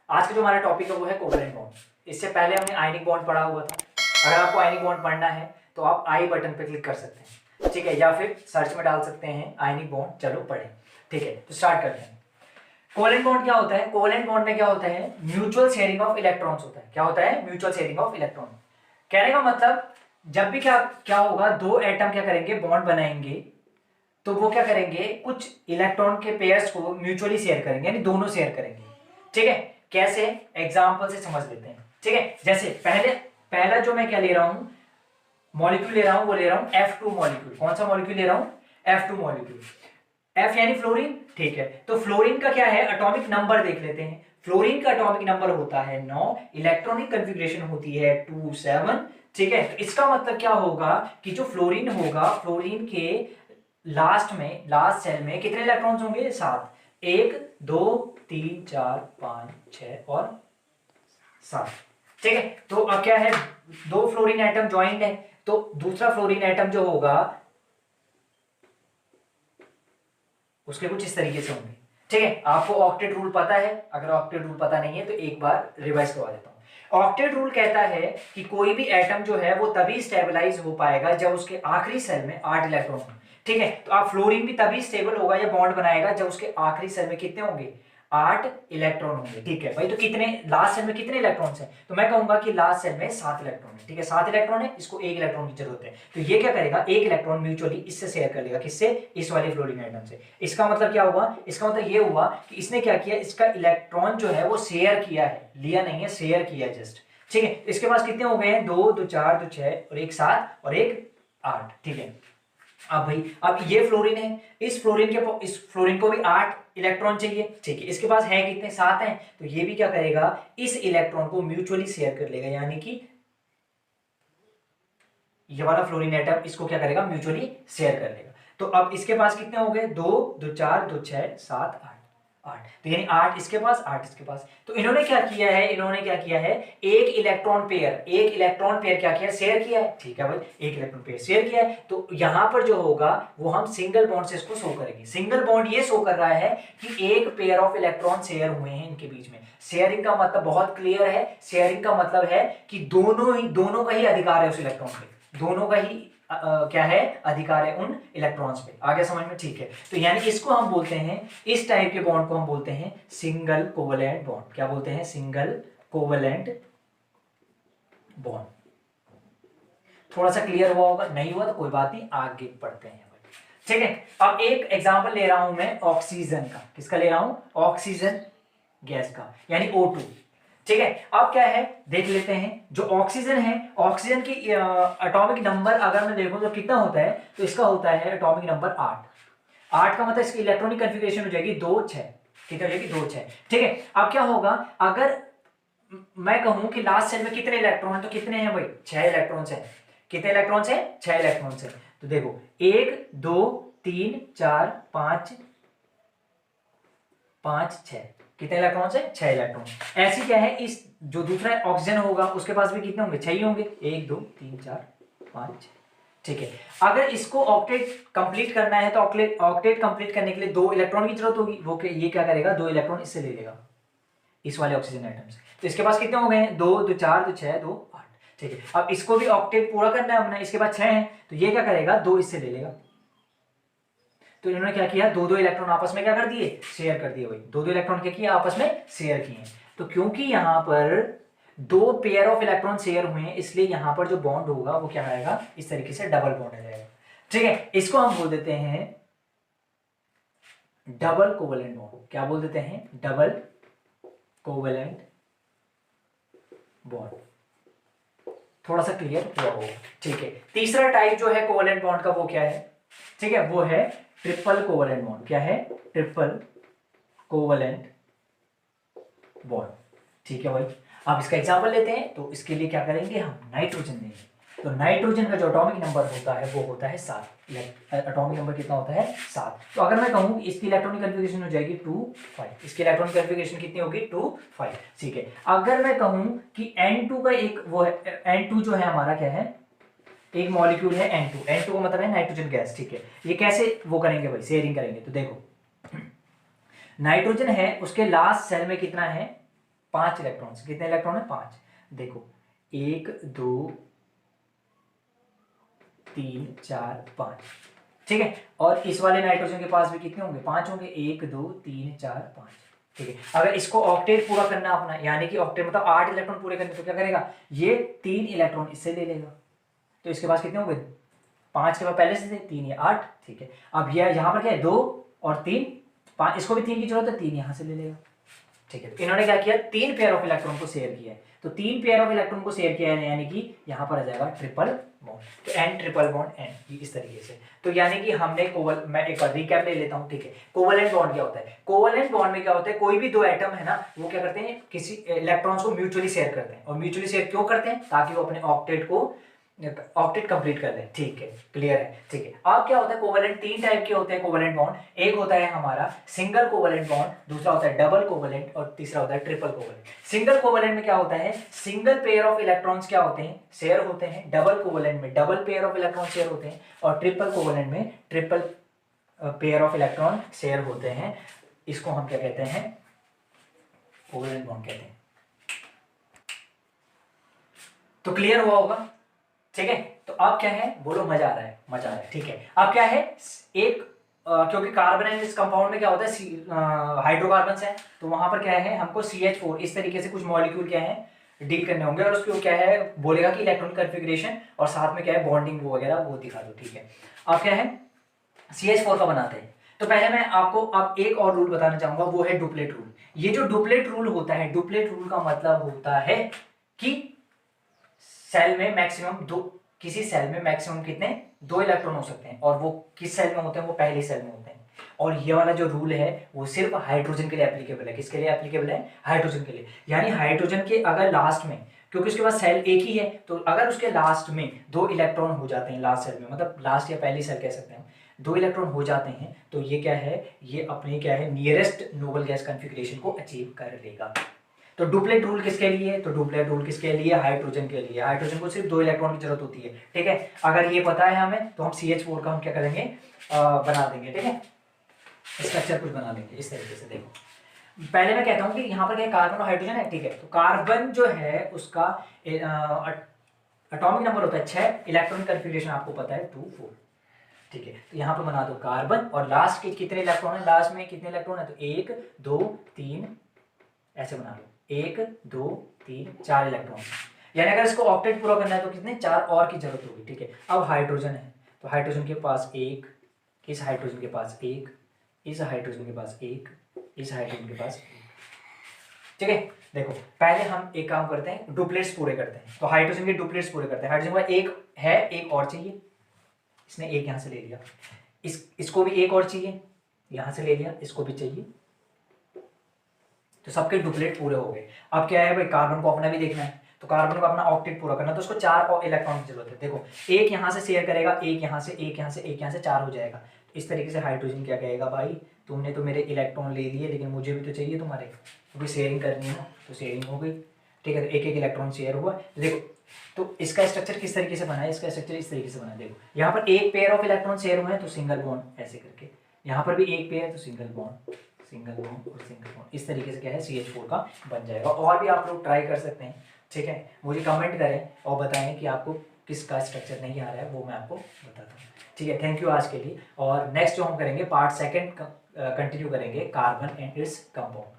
आज का जो हमारा टॉपिक है वो है कोवलेंट बॉन्ड। इससे पहले हमने आयनिक बॉन्ड पढ़ा हुआ था। अगर आपको आयनिक बॉन्ड पढ़ना है तो आप आई बटन पे क्लिक कर सकते हैं, ठीक है, या फिर सर्च में डाल सकते हैं आयनिक बॉन्ड। चलो पढ़ें, ठीक है, तो स्टार्ट करते हैं। कोवलेंट बॉन्ड क्या होता है? कोवलेंट बॉन्ड में क्या होता है? म्यूचुअल शेयरिंग ऑफ इलेक्ट्रॉन्स होता है। क्या होता है? Mutual sharing of electron. कहने का मतलब जब भी क्या क्या होगा, दो एटम क्या करेंगे, बॉन्ड बनाएंगे, तो वो क्या करेंगे, कुछ इलेक्ट्रॉन के पेयर्स को म्यूचुअली शेयर करेंगे, यानी दोनों शेयर करेंगे। ठीक है, कैसे? एग्जांपल से समझ लेते हैं। ठीक है, जैसे पहला जो मैं क्या ले रहा हूं, मॉलिक्यूल ले रहा हूं, वो ले रहा हूं F2 मॉलिक्यूल। कौन सा मॉलिक्यूल ले रहा हूं? F2 molecule. F यानी फ्लोरीन, ठीक है। तो फ्लोरीन का क्या है, एटॉमिक नंबर देख लेते हैं। फ्लोरीन का एटॉमिक नंबर होता है 9, इलेक्ट्रॉनिक कन्फिग्रेशन होती है 2 7। ठीक है, तो इसका मतलब क्या होगा कि जो फ्लोरीन होगा, फ्लोरीन के लास्ट सेल में कितने इलेक्ट्रॉन्स होंगे? 7। 1 2 3 4 5 6 और 7। ठीक है, तो अब क्या है, दो फ्लोरीन एटम ज्वाइंट है, तो दूसरा फ्लोरीन एटम जो होगा उसके कुछ इस तरीके से होंगे। ठीक है, आपको ऑक्टेट रूल पता है? अगर ऑक्टेट रूल पता नहीं है तो एक बार रिवाइज करवा देता हूं। ऑक्टेट रूल कहता है कि कोई भी एटम जो है वो तभी स्टेबलाइज हो पाएगा जब उसके आखिरी सेल में 8 इलेक्ट्रॉन हो। ठीक है, तो आप फ्लोरीन भी तभी स्टेबल होगा या बॉन्ड बनाएगा जब उसके आखिरी सेल में कितने होंगे? 8 इलेक्ट्रॉन होंगे। ठीक है भाई, तो कितने लास्ट सेल में कितने इलेक्ट्रॉन्स हैं? तो मैं कहूंगा कि लास्ट सेल में 7 इलेक्ट्रॉन है। ठीक है, 7 इलेक्ट्रॉन है, इसको 1 इलेक्ट्रॉन की जरूरत है, तो ये क्या करेगा, 1 इलेक्ट्रॉन म्यूचुअली इससे शेयर कर लेगा। किससे? इस वाले फ्लोरीन एटम से। इसका मतलब क्या हुआ? इसका मतलब ये हुआ कि इसने क्या किया, इसका इलेक्ट्रॉन जो है वो शेयर किया है, लिया नहीं है, शेयर किया जस्ट। ठीक है, इसके पास कितने हो गए हैं? 2 2 4 2 6 और 1 7 और 1 8। ठीक है, अब भाई अब ये फ्लोरीन है, इस फ्लोरीन को भी 8 इलेक्ट्रॉन चाहिए। ठीक है, इसके पास है कितने? 7 हैं, तो ये भी क्या करेगा, इस इलेक्ट्रॉन को म्यूचुअली शेयर कर लेगा, यानी कि ये वाला फ्लोरीन एटम इसको क्या करेगा, म्यूचुअली शेयर कर लेगा। तो अब इसके पास कितने हो गए? 2 2 4 2 6 7 8 8, तो यानी 8 इसके पास, 8 इसके पास। तो इन्होंने क्या किया है, एक इलेक्ट्रॉन पेयर क्या किया, शेयर किया है। ठीक है भाई, एक इलेक्ट्रॉन पेयर शेयर किया है, तो यहां पर जो होगा वो हम सिंगल बॉन्ड से इसको शो करेंगे। सिंगल बॉन्ड ये शो कर रहा है कि एक पेयर ऑफ इलेक्ट्रॉन शेयर हुए हैं इनके बीच में। शेयरिंग का मतलब बहुत क्लियर है, शेयरिंग का मतलब है कि दोनों का ही अधिकार है उस इलेक्ट्रॉन पे, दोनों का ही क्या है, अधिकार है उन इलेक्ट्रॉन्स पे। आगे समझ में? ठीक है, तो यानी इसको हम बोलते हैं, इस टाइप के बॉन्ड को हम बोलते हैं सिंगल कोवलेंट बॉन्ड। क्या बोलते हैं? Single covalent bond. थोड़ा सा क्लियर हुआ होगा? नहीं हुआ तो कोई बात नहीं, आगे पढ़ते हैं। ठीक है, अब एक एग्जांपल ले रहा हूं मैं ऑक्सीजन का। किसका ले रहा हूं? ऑक्सीजन गैस का, यानी O2। ठीक है, अब क्या है देख लेते हैं। जो ऑक्सीजन है, ऑक्सीजन की एटॉमिक नंबर अगर मैं देखूं तो कितना होता है, तो इसका होता है एटॉमिक नंबर 8। 8 का मतलब इसकी इलेक्ट्रॉनिक कन्फिग्रेशन हो जाएगी 2 6। कितनी हो जाएगी? 2 6। ठीक है, अब क्या होगा, अगर मैं कहूं कि लास्ट सेल में कितने इलेक्ट्रॉन है, तो कितने हैं भाई? 6 इलेक्ट्रॉन्स है। कितने इलेक्ट्रॉन्स है? 6 इलेक्ट्रॉन्स है। तो देखो 1 2 3 4 5 5 6, कितने इलेक्ट्रॉन है? 6 इलेक्ट्रॉन। ऐसी क्या है, इस जो दूसरा ऑक्सीजन होगा उसके पास भी कितने होंगे? 6 ही होंगे। 1 2 3 4 5 6। ठीक है, अगर इसको ऑक्टेट कंप्लीट करना है तो ऑक्टेट कंप्लीट करने के लिए 2 इलेक्ट्रॉन की जरूरत होगी। वो ये क्या करेगा, 2 इलेक्ट्रॉन इससे ले लेगा, इस वाले ऑक्सीजन एटम से। तो इसके पास कितने हो गए? 2 2 4 2 6 2 8। ठीक है, अब इसको भी ऑक्टेट पूरा करना है हमने, इसके पास 6 है, तो ये क्या करेगा, 2 इससे ले लेगा। तो इन्होंने क्या किया, 2 2 इलेक्ट्रॉन आपस में क्या कर दिए, शेयर कर दिए। भाई 2 2 इलेक्ट्रॉन क्या किया, आपस में शेयर किए। तो क्योंकि यहां पर 2 पेयर ऑफ इलेक्ट्रॉन शेयर हुए हैं, इसलिए यहां पर जो बॉन्ड होगा वो क्या आएगा, इस तरीके से डबल बॉन्ड आ जाएगा। ठीक है, इसको हम बोल देते हैं डबल कोवलेंट बॉन्ड। क्या बोल देते हैं? Double covalent bond. थोड़ा सा क्लियर हुआ होगा? ठीक है, तीसरा टाइप जो है कोवलेंट बॉन्ड का वो क्या है? ठीक है, वो है ट्रिपल कोवलेंट बॉन्ड। क्या है? Triple covalent bond. ठीक है भाई, अब इसका एग्जांपल लेते हैं। तो इसके लिए क्या करेंगे, हम नाइट्रोजन लेंगे। तो नाइट्रोजन का जो एटॉमिक नंबर होता है वो होता है 7। एटॉमिक नंबर कितना होता है? 7। तो अगर मैं कहूं इसकी इलेक्ट्रॉनिक कन्फिग्रेशन हो जाएगी 2 5, इसकी इलेक्ट्रॉनिक कन्फिग्रेशन कितनी होगी? 2 5। ठीक है, अगर मैं कहूं कि N2 का एक वो है, N2 जो है हमारा क्या है, एक मॉलिक्यूल है N2। N2 का मतलब है नाइट्रोजन गैस। ठीक है, ये कैसे वो करेंगे भाई, शेयरिंग करेंगे। तो देखो नाइट्रोजन है, उसके लास्ट सेल में कितना है? 5 इलेक्ट्रॉन्स, कितने इलेक्ट्रॉन है 5, देखो 1 2 3 4 5, ठीक है। और इस वाले नाइट्रोजन के पास भी कितने होंगे 5 होंगे, 1 2 3 4 5, ठीक है। अगर इसको ऑक्टेट पूरा करना अपना, यानी कि ऑक्टेट मतलब 8 इलेक्ट्रॉन पूरे करने, तो क्या करेगा ये 3 इलेक्ट्रॉन इससे ले लेगा, तो इसके पास कितने होंगे 5 के बाद पहले से थे 3 या 8, ठीक है। अब यह यहाँ पर क्या है 2 और 3 5, इसको भी 3 की जरूरत है, 3 यहाँ से ले लेगा, ठीक है। तो इन्होंने क्या किया 3 पेयर ऑफ इलेक्ट्रॉन को शेयर किया है, तो 3 पेयर ऑफ इलेक्ट्रॉन को शेयर किया है, यानी कि यहाँ पर आ जाएगा ट्रिपल बॉन्ड, तो एन ट्रिपल बॉन्ड एन इस तरीके से। तो यानी कि हमने मैं एक बार रिकैप ले लेता हूँ, ठीक है। कोवलेंट बॉन्ड क्या होता है, कोवलेंट बॉन्ड में क्या होता है, कोई भी दो एटम है ना वो क्या करते हैं किसी इलेक्ट्रॉन्स को म्यूचुअली शेयर करते हैं, और म्यूचुअली शेयर क्यों करते हैं, ताकि वो अपने ऑक्टेट कंप्लीट कर लें, ठीक है, क्लियर है, ठीक है। अब क्या होता है कोवलेंट 3 टाइप के होते हैं कोवलेंट बॉन्ड, एक होता है हमारा सिंगल कोवलेंट बॉन्ड, दूसरा होता है डबल कोवलेंट, और तीसरा होता है ट्रिपल कोवलेंट। सिंगल कोवलेंट में क्या होता है सिंगल पेयर ऑफ इलेक्ट्रॉन्स क्या होते हैं शेयर होते हैं, डबल कोवलेंट में double pair of electron share होते हैं, और ट्रिपल कोवलेंट में triple pair of electron share होते हैं। इसको हम क्या कहते हैं कोवलेंट बॉन्ड कहते हैं। तो क्लियर हुआ होगा, ठीक है। तो अब क्या है बोलो, मजा आ रहा है, मजा आ रहा है, ठीक है। अब क्या है एक क्योंकि कार्बन एंड इस कंपाउंड में क्या होता है हाइड्रोकार्बन्स है, तो वहां पर क्या है हमको CH4 इस तरीके से कुछ मॉलिक्यूल क्या है डील करने होंगे, और उसको क्या है बोलेगा कि इलेक्ट्रॉन कन्फिग्रेशन और साथ में क्या है बॉन्डिंग वगैरह वो दिखा दो, ठीक है। अब क्या है CH4 का बनाते हैं, तो पहले मैं आपको अब एक और रूल बताना चाहूंगा, वो है डुप्लेट रूल। ये जो डुप्लेट रूल होता है, डुप्लेट रूल का मतलब होता है कि सेल में मैक्सिमम किसी सेल में मैक्सिमम कितने 2 इलेक्ट्रॉन हो सकते हैं, और वो किस सेल में होते हैं वो पहली सेल में होते हैं। और ये वाला जो रूल है वो सिर्फ हाइड्रोजन के लिए एप्लीकेबल है, किसके लिए एप्लीकेबल है हाइड्रोजन के लिए, यानी हाइड्रोजन के अगर लास्ट में, क्योंकि उसके पास सेल एक ही है, तो अगर उसके लास्ट में 2 इलेक्ट्रॉन हो जाते हैं लास्ट सेल में, मतलब लास्ट या पहली सेल कह सकते हैं, 2 इलेक्ट्रॉन हो जाते हैं, तो ये क्या है ये अपने क्या है नियरेस्ट नोबल गैस कॉन्फ़िगरेशन को अचीव कर लेगा। तो डुप्लेट रूल किसके लिए, तो डुप्लेट रूल किसके लिए हाइड्रोजन के लिए, हाइड्रोजन को सिर्फ 2 इलेक्ट्रॉन की जरूरत होती है, ठीक है। अगर ये पता है हमें तो हम CH4 का हम क्या करेंगे बना देंगे, ठीक है, स्ट्रक्चर कुछ बना लेंगे इस तरीके से। देखो पहले मैं कहता हूँ कि यहाँ पर क्या कार्बन और हाइड्रोजन है, ठीक है। तो कार्बन जो है उसका एटॉमिक नंबर होता है 6, इलेक्ट्रॉन कन्फिग्रेशन आपको पता है 2 4, ठीक है। तो यहाँ पर बना दो कार्बन, और लास्ट के कितने इलेक्ट्रॉन है, लास्ट में कितने इलेक्ट्रॉन है, तो 1 2 3 ऐसे बना लो, 1 2 3 4 इलेक्ट्रॉन, यानी अगर इसको ऑक्टेट पूरा करना है तो कितने 4 और की जरूरत होगी, ठीक है। अब हाइड्रोजन है, तो हाइड्रोजन के पास 1, इस हाइड्रोजन के पास 1, इस हाइड्रोजन के पास 1, इस हाइड्रोजन के पास 1, ठीक है। देखो पहले हम एक काम करते हैं डुप्लेट्स पूरे करते हैं, तो हाइड्रोजन के डुप्लेट्स पूरे करते हैं। हाइड्रोजन का एक है, एक और चाहिए, इसने एक यहाँ से ले लिया, इसको भी एक और चाहिए, यहाँ से ले लिया, इसको भी चाहिए, तो सबके डुप्लेट पूरे हो गए। अब क्या है भाई कार्बन को अपना भी देखना है, तो कार्बन को अपना ऑक्टेट पूरा करना, तो उसको 4 और इलेक्ट्रॉन की जरूरत है। देखो एक यहाँ से शेयर करेगा, एक यहाँ से, एक यहाँ से, एक यहाँ से, 4 हो जाएगा। इस तरीके से हाइड्रोजन क्या कहेगा भाई तुमने तो मेरे इलेक्ट्रॉन ले लिए, लेकिन मुझे भी तो चाहिए तुम्हारे, क्योंकि शेयरिंग करनी है ना, तो शेयरिंग हो गई, ठीक है। तो एक एक इलेक्ट्रॉन शेयर हुआ। तो देखो तो इसका स्ट्रक्चर किस तरीके से बना है, इसका स्ट्रक्चर इस तरीके से बना है। देखो यहाँ पर एक पेयर ऑफ इलेक्ट्रॉन शेयर हुए हैं, तो सिंगल बॉन्ड ऐसे करके, यहाँ पर भी एक पेयर, तो सिंगल बॉन्ड सिंगल बॉन्ड और सिंगल बॉन्ड, इस तरीके से क्या है CH4 का बन जाएगा। और भी आप लोग ट्राई कर सकते हैं, ठीक है। मुझे कमेंट करें और बताएं कि आपको किसका स्ट्रक्चर नहीं आ रहा है, वो मैं आपको बताता हूँ, ठीक है। थैंक यू आज के लिए। और नेक्स्ट जो हम करेंगे पार्ट 2 कंटिन्यू करेंगे कार्बन एंड इट्स कंपाउंड।